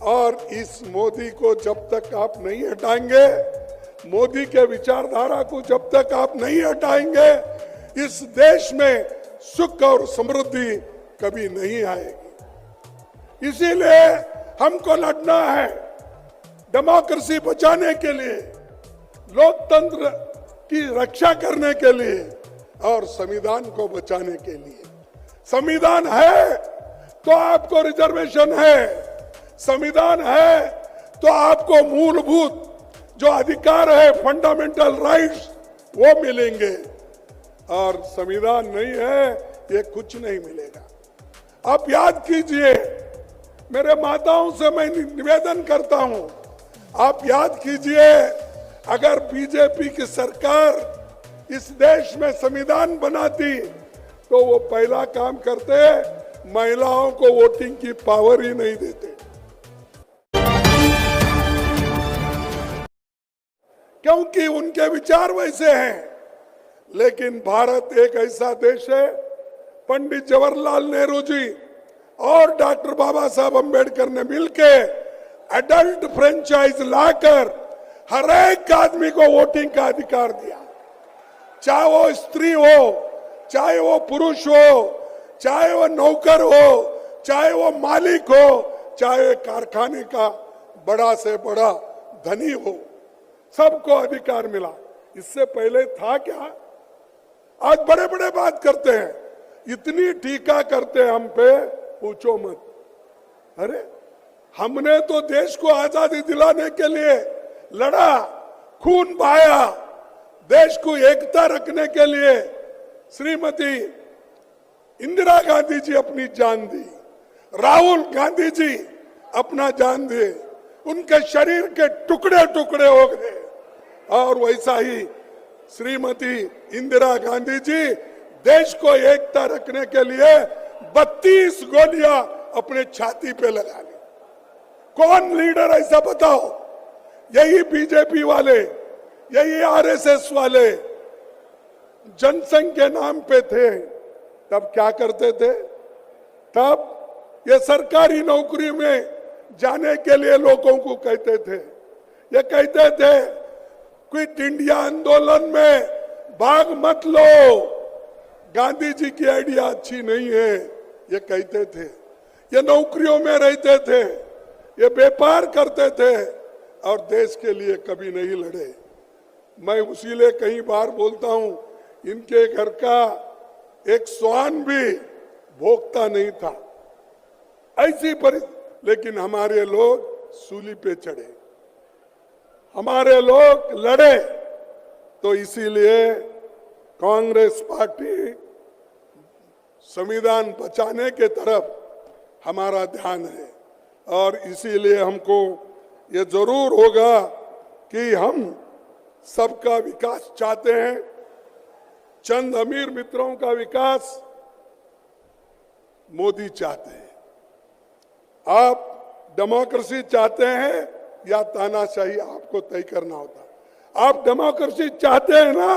और इस मोदी को जब तक आप नहीं हटाएंगे, मोदी के विचारधारा को जब तक आप नहीं हटाएंगे, इस देश में सुख और समृद्धि कभी नहीं आएगी। इसीलिए हमको लड़ना है डेमोक्रेसी बचाने के लिए, लोकतंत्र की रक्षा करने के लिए और संविधान को बचाने के लिए। संविधान है तो आपको रिजर्वेशन है, संविधान है तो आपको मूलभूत जो अधिकार है, फंडामेंटल राइट्स, वो मिलेंगे। और संविधान नहीं है, ये कुछ नहीं मिलेगा। आप याद कीजिए, मेरे माताओं से मैं निवेदन करता हूं, आप याद कीजिए, अगर बीजेपी की सरकार इस देश में संविधान बनाती तो वो पहला काम करते, महिलाओं को वोटिंग की पावर ही नहीं देते। क्योंकि उनके विचार वैसे हैं। लेकिन भारत एक ऐसा देश है, पंडित जवाहरलाल नेहरू जी और डॉक्टर बाबा साहब अम्बेडकर ने मिलके एडल्ट फ्रेंचाइज लाकर हर एक आदमी को वोटिंग का अधिकार दिया। चाहे वो स्त्री हो, चाहे वो पुरुष हो, चाहे वो नौकर हो, चाहे वो मालिक हो, चाहे कारखाने का बड़ा से बड़ा धनी हो, सबको अधिकार मिला। इससे पहले था क्या? आज बड़े बड़े बात करते हैं, इतनी टीका करते हैं हम पे, पूछो मत। अरे हमने तो देश को आजादी दिलाने के लिए लड़ा, खून बहाया, देश को एकता रखने के लिए श्रीमती इंदिरा गांधी जी अपनी जान दी, राहुल गांधी जी अपना जान दिए, उनके शरीर के टुकड़े टुकड़े हो गए। और वैसा ही श्रीमती इंदिरा गांधी जी देश को एकता रखने के लिए 32 गोलियां अपने छाती पे लगा ली। कौन लीडर ऐसा बताओ? यही बीजेपी वाले, यही आरएसएस वाले जनसंघ के नाम पे थे। तब क्या करते थे? तब ये सरकारी नौकरी में जाने के लिए लोगों को कहते थे, ये कहते थे क्विट इंडिया आंदोलन में भाग मत लो, गांधी जी की आइडिया अच्छी नहीं है, ये कहते थे। ये नौकरियों में रहते थे, ये व्यापार करते थे और देश के लिए कभी नहीं लड़े। मैं उसीलिए कई बार बोलता हूं, इनके घर का एक स्वान भी भोगता नहीं था, ऐसी परिस्थिति। लेकिन हमारे लोग सूली पे चढ़े, हमारे लोग लड़े। तो इसीलिए कांग्रेस पार्टी संविधान बचाने के तरफ हमारा ध्यान है। और इसीलिए हमको ये जरूर होगा कि हम सबका विकास चाहते हैं, चंद अमीर मित्रों का विकास मोदी चाहते हैं। आप डेमोक्रेसी चाहते हैं या तानाशाही, आपको तय करना होता। आप डेमोक्रेसी चाहते हैं ना?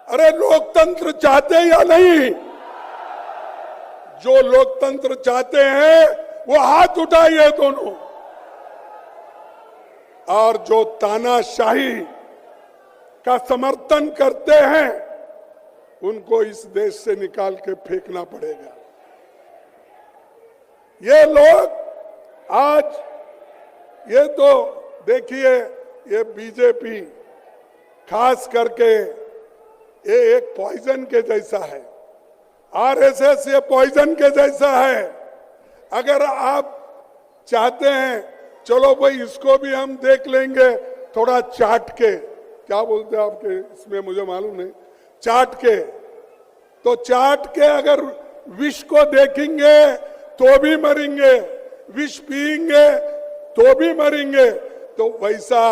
अरे लोकतंत्र चाहते हैं या नहीं? जो लोकतंत्र चाहते हैं वो हाथ उठाइए दोनों, और जो तानाशाही का समर्थन करते हैं उनको इस देश से निकाल के फेंकना पड़ेगा। ये लोग आज, ये तो देखिए, ये बीजेपी खास करके ये एक पॉइजन के जैसा है, आरएसएस ये पॉइजन के जैसा है। अगर आप चाहते हैं चलो भाई इसको भी हम देख लेंगे थोड़ा चाट के, क्या बोलते हैं आपके इसमें मुझे मालूम नहीं, चाट के, तो चाट के अगर विष को देखेंगे तो भी मरेंगे, विष पिएंगे तो भी मरेंगे। तो वैसा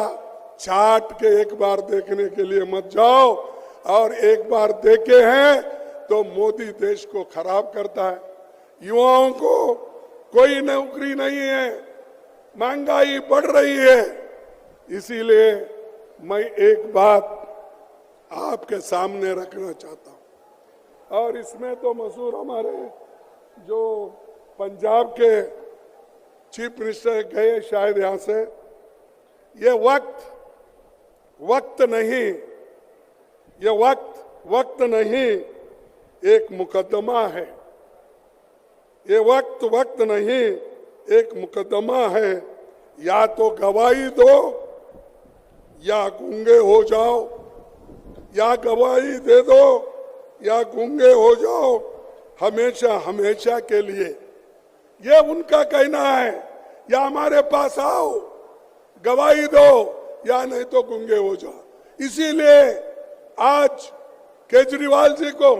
चाट के एक बार देखने के लिए मत जाओ, और एक बार देखे हैं तो मोदी देश को खराब करता है। युवाओं को कोई नौकरी नहीं है, महंगाई बढ़ रही है। इसीलिए मैं एक बात आपके सामने रखना चाहता हूं, और इसमें तो मशहूर हमारे जो पंजाब के चीफ मिनिस्टर गए शायद यहां से, ये वक्त नहीं, ये वक्त नहीं, एक मुकदमा है। ये वक्त नहीं, एक मुकदमा है। या तो गवाही दो या गूंगे हो जाओ, या गवाही दे दो या गूंगे हो जाओ, हमेशा हमेशा के लिए। ये उनका कहना है। या हमारे पास आओ, गवाही दो, या नहीं तो गूंगे हो जाओ। इसीलिए आज केजरीवाल जी को,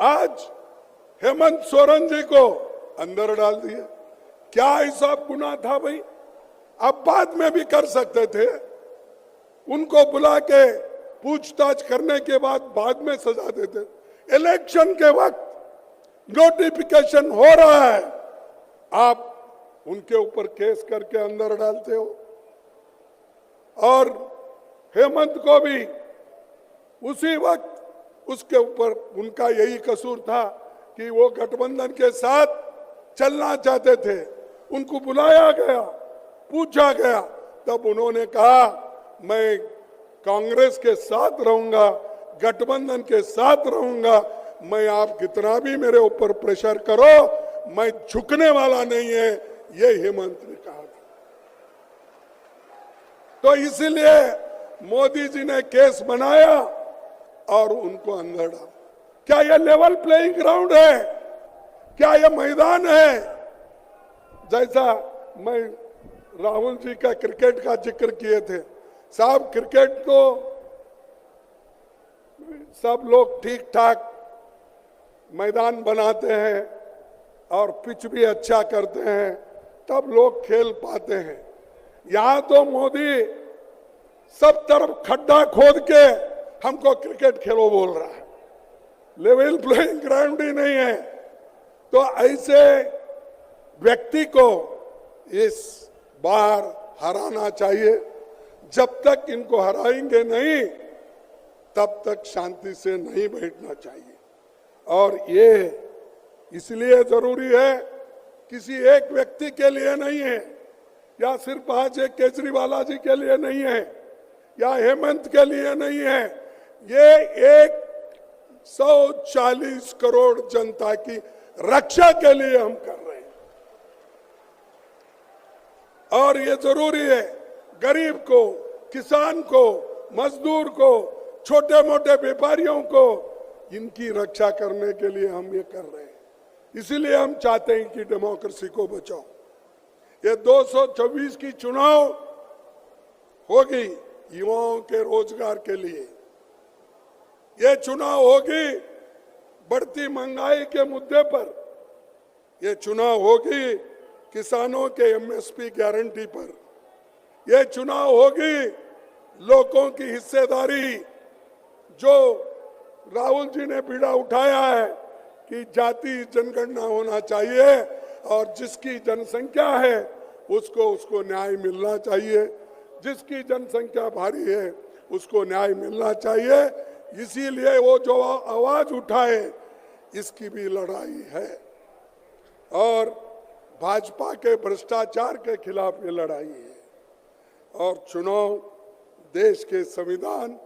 आज हेमंत सोरेन जी को अंदर डाल दिया। क्या हिसाब गुनाह था भाई? आप बाद में भी कर सकते थे। उनको बुला के पूछताछ करने के बाद में सजा देते। इलेक्शन के वक्त नोटिफिकेशन हो रहा है, आप उनके ऊपर केस करके अंदर डालते हो। और हेमंत को भी उसी वक्त उसके ऊपर उनका यही कसूर था कि वो गठबंधन के साथ चलना चाहते थे। उनको बुलाया गया, पूछा गया, तब उन्होंने कहा मैं कांग्रेस के साथ रहूंगा, गठबंधन के साथ रहूंगा। मैं आप कितना भी मेरे ऊपर प्रेशर करो, मैं झुकने वाला नहीं है, ये हेमंत ने कहा था। तो इसलिए मोदी जी ने केस बनाया और उनको अंदर डाला। क्या ये लेवल प्लेइंग ग्राउंड है? क्या ये मैदान है? जैसा मैं राहुल जी का क्रिकेट का जिक्र किए थे, साहब क्रिकेट को सब लोग ठीक ठाक मैदान बनाते हैं और पिच भी अच्छा करते हैं, तब लोग खेल पाते हैं। यहां तो मोदी सब तरफ खड्डा खोद के हमको क्रिकेट खेलो बोल रहा है। लेवल प्लेइंग ग्राउंड ही नहीं है। तो ऐसे व्यक्ति को इस बार हराना चाहिए। जब तक इनको हराएंगे नहीं, तब तक शांति से नहीं बैठना चाहिए। और ये इसलिए जरूरी है, किसी एक व्यक्ति के लिए नहीं है, या सिर्फ आज एक केजरीवाल जी के लिए नहीं है, या हेमंत के लिए नहीं है। ये 140 करोड़ जनता की रक्षा के लिए हम कर रहे हैं। और ये जरूरी है, गरीब को, किसान को, मजदूर को, छोटे मोटे व्यापारियों को, इनकी रक्षा करने के लिए हम ये कर रहे हैं। इसीलिए हम चाहते हैं कि डेमोक्रेसी को बचाओ। ये 224 की चुनाव होगी युवाओं के रोजगार के लिए। ये चुनाव होगी बढ़ती महंगाई के मुद्दे पर। ये चुनाव होगी किसानों के एमएसपी गारंटी पर। ये चुनाव होगी लोगों की हिस्सेदारी। जो राहुल जी ने बीड़ा उठाया है कि जाति जनगणना होना चाहिए और जिसकी जनसंख्या है उसको न्याय मिलना चाहिए, जिसकी जनसंख्या भारी है उसको न्याय मिलना चाहिए। इसीलिए वो जो आवाज उठाए, इसकी भी लड़ाई है। और भाजपा के भ्रष्टाचार के खिलाफ ये लड़ाई है। और चुनाव देश के संविधान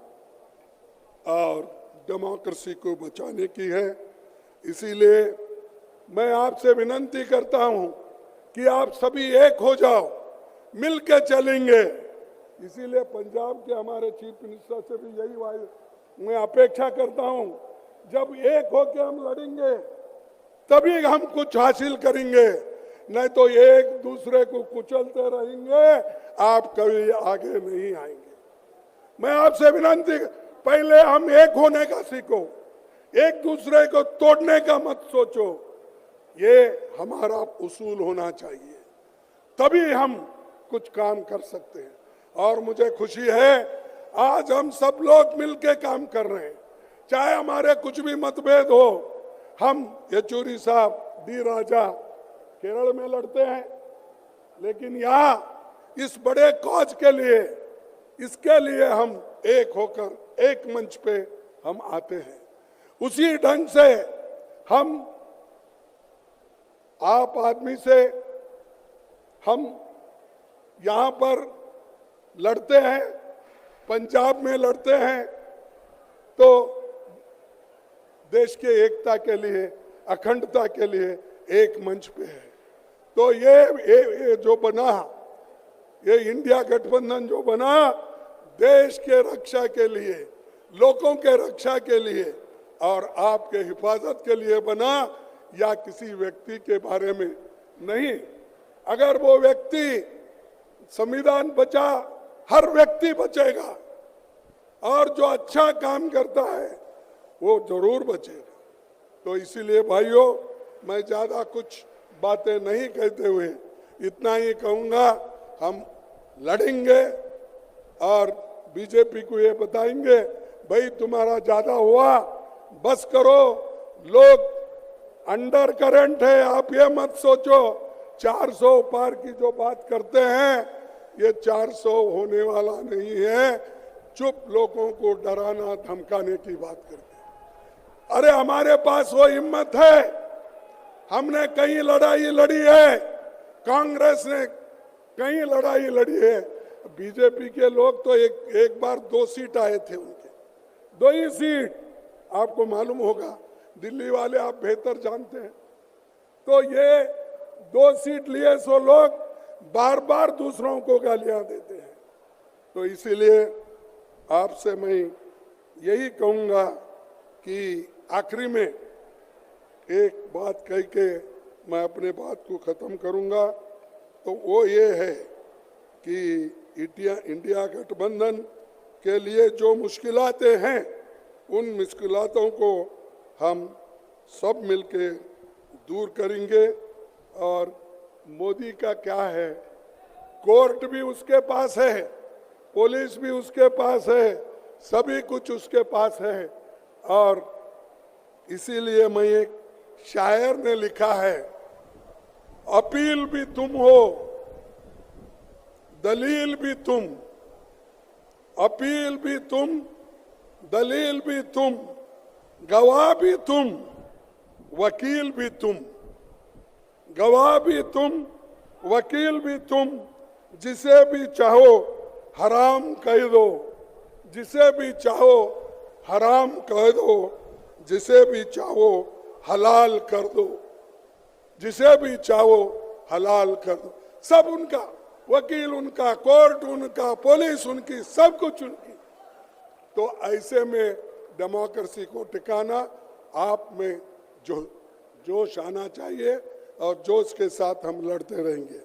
और डेमोक्रेसी को बचाने की है। इसीलिए मैं आपसे विनती करता हूं कि आप सभी एक हो जाओ, मिलकर चलेंगे। इसीलिए पंजाब के हमारे चीफ मिनिस्टर से भी यही मैं अपेक्षा करता हूं, जब एक होकर हम लड़ेंगे तभी हम कुछ हासिल करेंगे, नहीं तो एक दूसरे को कुचलते रहेंगे, आप कभी आगे नहीं आएंगे। मैं आपसे विनती, पहले हम एक होने का सीखो, एक दूसरे को तोड़ने का मत सोचो। ये हमारा उसूल होना चाहिए, तभी हम कुछ काम कर सकते हैं। और मुझे खुशी है आज हम सब लोग मिलकर काम कर रहे हैं। चाहे हमारे कुछ भी मतभेद हो, हम येचुरी साहब, डी राजा केरल में लड़ते हैं, लेकिन यहाँ इस बड़े कॉज के लिए, इसके लिए हम एक होकर एक मंच पे हम आते हैं। उसी ढंग से हम आप आदमी से हम यहाँ पर लड़ते हैं, पंजाब में लड़ते हैं, तो देश के एकता के लिए, अखंडता के लिए एक मंच पे है। तो ये जो बना, ये इंडिया गठबंधन जो बना, देश के रक्षा के लिए, लोगों के रक्षा के लिए और आपके हिफाजत के लिए बना, या किसी व्यक्ति के बारे में नहीं। अगर वो व्यक्ति, संविधान बचा, हर व्यक्ति बचेगा, और जो अच्छा काम करता है वो जरूर बचेगा। तो इसीलिए भाइयों, मैं ज्यादा कुछ बातें नहीं कहते हुए इतना ही कहूंगा, हम लड़ेंगे और बीजेपी को ये बताएंगे, भाई तुम्हारा ज्यादा हुआ, बस करो। लोग अंडर करंट है, आप ये मत सोचो 400 पार की जो बात करते हैं, ये 400 होने वाला नहीं है। चुप लोगों को डराना धमकाने की बात करते हैं। अरे हमारे पास वो हिम्मत है, हमने कई लड़ाई लड़ी है, कांग्रेस ने कई लड़ाई लड़ी है। बीजेपी के लोग तो एक बार 2 सीट आए थे, उनके 2 ही सीट, आपको मालूम होगा, दिल्ली वाले आप बेहतर जानते हैं। तो ये 2 सीट लिए सो लोग बार बार दूसरों को गालियां देते हैं। तो इसीलिए आपसे मैं यही कहूंगा कि आखिरी में एक बात कह के मैं अपने बात को खत्म करूंगा, तो वो ये है कि इंडिया गठबंधन के लिए जो मुश्किलातें हैं, उन मुश्किलातों को हम सब मिलके दूर करेंगे। और मोदी का क्या है, कोर्ट भी उसके पास है, पुलिस भी उसके पास है, सभी कुछ उसके पास है। और इसीलिए मैं, एक शायर ने लिखा है, अपील भी तुम हो, दलील भी तुम, अपील भी तुम, दलील भी तुम, गवाह भी तुम, वकील भी तुम, गवाह भी तुम, वकील भी तुम, जिसे भी चाहो हराम कह दो, जिसे भी चाहो हराम कह दो, जिसे भी चाहो हलाल कर दो, जिसे भी चाहो हलाल कर दो। सब उनका, वकील उनका, कोर्ट उनका, पुलिस उनकी, सब कुछ उनकी। तो ऐसे में डेमोक्रेसी को टिकाना, आप में जो जोश आना चाहिए, और जोश के साथ हम लड़ते रहेंगे।